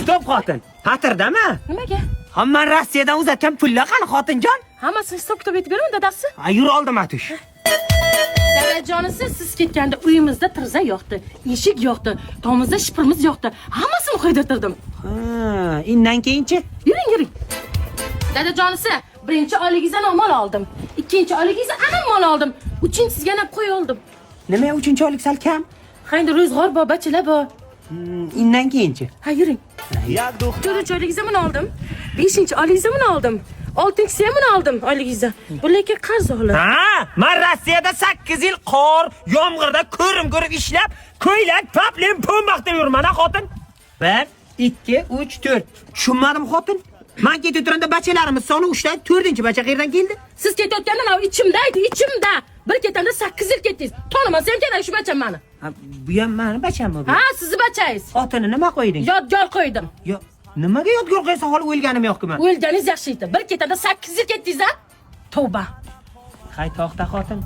Stop xotin. Xatirdami? Nimaga? Hamman Rossiyadan uzatgan pullar qani xotinjon? Hammasini hisob kitob etib beraman dadasi. Yur oldim atush. Dadajonisi siz ketganda uyimizda tirza yo'qdi, eshik yo'qdi, tomizda shipirimiz yo'qdi. Hammasini qo'ydirtirdim. Ha, indan keyinchi? Yuring. Dadajonisi, birinchi oyligingizdan mol oldim. Ikkinchi oyligingizdan ham mol oldim. Uchinchisiga ham qo'y oldim. Nima uchinchi oylik sal kam? Ha, endi ro'zg'or bor, bachalar bor. Indan keyinchi? Ha, yuring. To'rtinchi oyligingizdan mol oldim. Beshinchi oyligingizdan mol oldim. Oltinchisi ham oldim oyligingizdan. Bularga qarz olib. Ha, men Rossiyada 8 yil qor, yomg'irda ko'rib ishlab, ko'ylak, paplin, po'mboq deb yurman, xotin. 1, 2, 3, 4. Tushunmadim, xotin. Men ketayotganda bachalarimiz soni 3 dan 4-bacha qayerdan keldi? Siz ketayotganda mana ichimda edi, ichimda. Bir ketanda 8 yil ketdingiz. Tonimas ham kerak shu bacham meni. Ha, bu ham meni bachammi bu? Ha, sizni bachangiz. Xotini nima qo'yding? Yodgor qo'ydim. Yo, nimaga yodgor qo'ysa hali o'lganim yo'qmi? O'lganingiz yaxshi edi. Bir ketanda 8 yil ketdingiz-a? Tavba. Hay to'xta xotin.